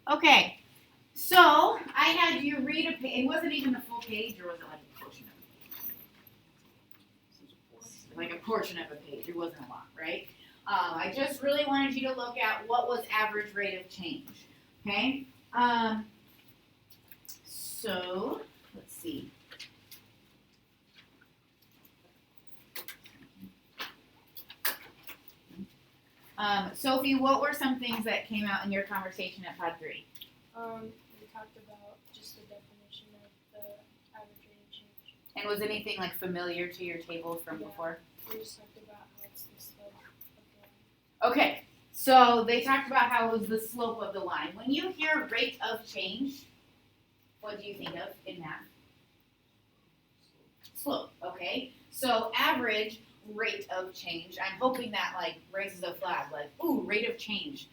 Okay, so I had you read a page. It wasn't even the full page, or was it like a portion of it? Like a portion of a page. It wasn't a lot, right? I just really wanted you to look at what was average rate of change. Okay. So let's see. Sophie, what were some things that came out in your conversation at Pod 3? We talked about just the definition of the average rate of change. And was anything like familiar to your table from before? We just talked about how it's the slope of the line. Okay, so they talked about how it was the slope of the line. When you hear rate of change, what do you think of in math? Slope, okay? So average rate of change, I'm hoping that like raises a flag, like, ooh, rate of change.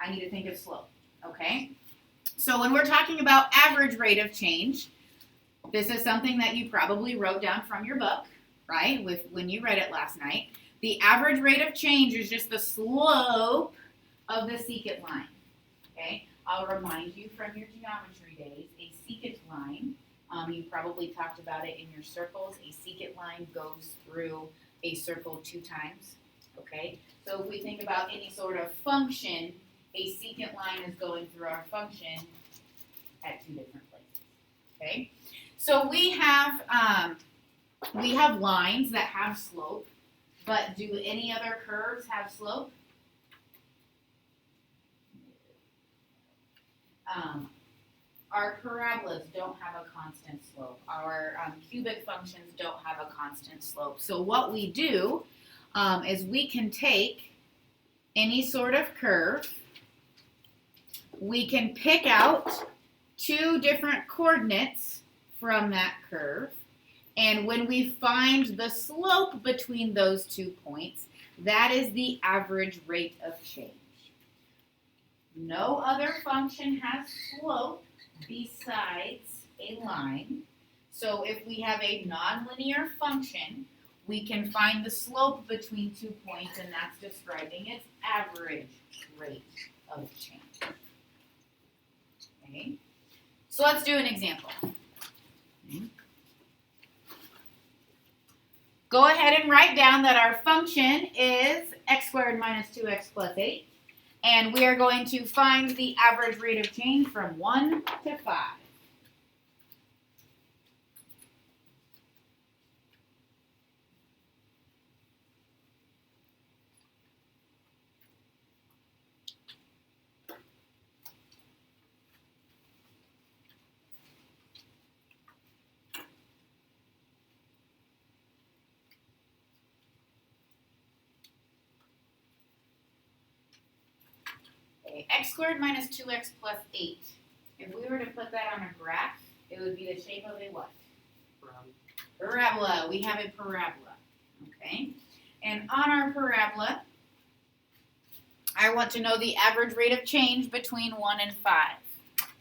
I need to think of slope, okay? So when we're talking about average rate of change, this is something that you probably wrote down from your book, right, when you read it last night. The average rate of change is just the slope of the secant line, okay? I'll remind you from your geometry days, a secant line, you probably talked about it in your circles. A secant line goes through a circle 2 times, okay? So if we think about any sort of function, a secant line is going through our function at 2 different places, okay? So we have lines that have slope, but do any other curves have slope? Our parabolas don't have a constant slope. Our cubic functions don't have a constant slope. So what we do is we can take any sort of curve. We can pick out 2 different coordinates from that curve. And when we find the slope between those 2 points, that is the average rate of change. No other function has slope besides a line. So if we have a nonlinear function, we can find the slope between 2 points, and that's describing its average rate of change. Okay? So let's do an example. Okay. Go ahead and write down that our function is x squared minus 2x plus 8. And we are going to find the average rate of change from 1 to 5. X squared minus 2x plus 8. If we were to put that on a graph, it would be the shape of a what? Parabola. We have a parabola. Okay? And on our parabola, I want to know the average rate of change between 1 and 5.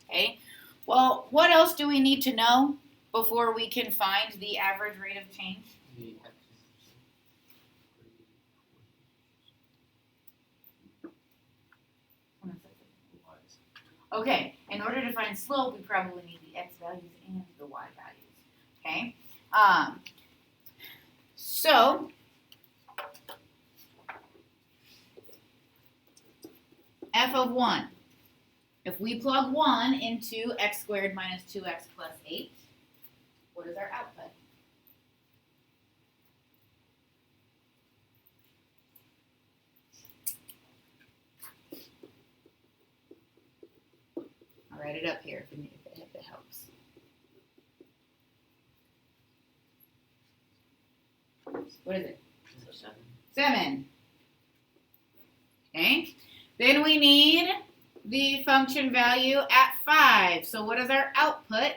Okay? Well, what else do we need to know before we can find the average rate of change? Okay, in order to find slope, we probably need the x values and the y values. Okay, so f of 1. If we plug 1 into x squared minus 2x plus 8, what is our output? I'll write it up here if it helps. What is it? 7. Okay. Then we need the function value at 5. So what is our output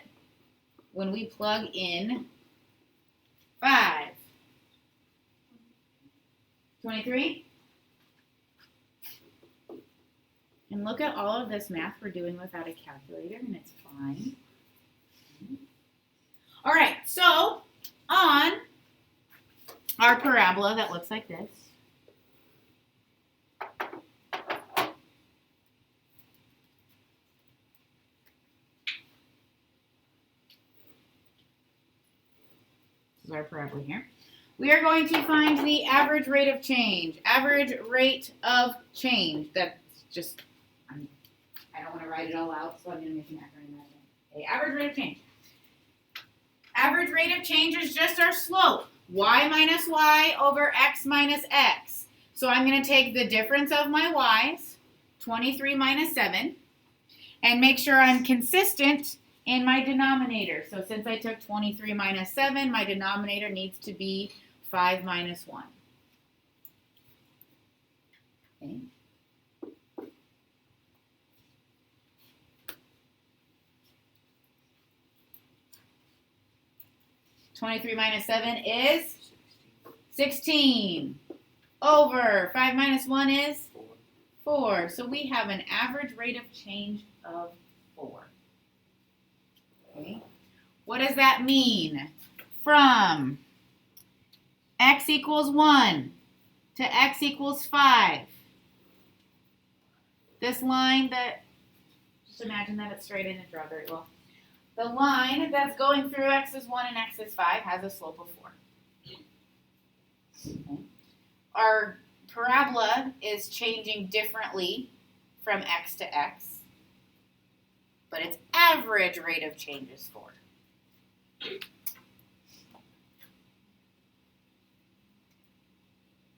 when we plug in 5? 23? And look at all of this math we're doing without a calculator, and it's fine. All right, so on our parabola that looks like this, This is our parabola here. We are going to find the average rate of change. Average rate of change. That's just, I don't want to write it all out, so I'm going to make an acronym out of it. Okay, average rate of change. Average rate of change is just our slope. Y minus y over x minus x. So I'm going to take the difference of my y's, 23 minus 7, and make sure I'm consistent in my denominator. So since I took 23 minus 7, my denominator needs to be 5 minus 1. Okay. (23 minus 7 is 16. Over 5 minus 1 is 4. So we have an average rate of change of 4. Okay. What does that mean? From x equals 1 to x equals 5. This line that, just imagine that it's straight in and draw very well. The line that's going through x is 1 and x is 5 has a slope of 4. Okay. Our parabola is changing differently from x to x, but its average rate of change is 4.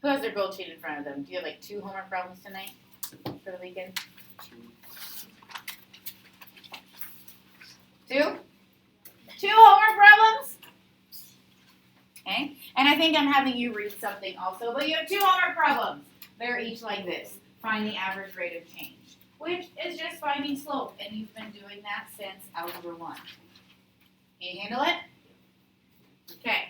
Who has their gold sheet in front of them? Do you have like 2 homework problems tonight for the weekend? 2? 2 homework problems? Okay. And I think I'm having you read something also, but you have 2 homework problems. They're each like this. Find the average rate of change, which is just finding slope, and you've been doing that since Algebra 1. Can you handle it? Okay.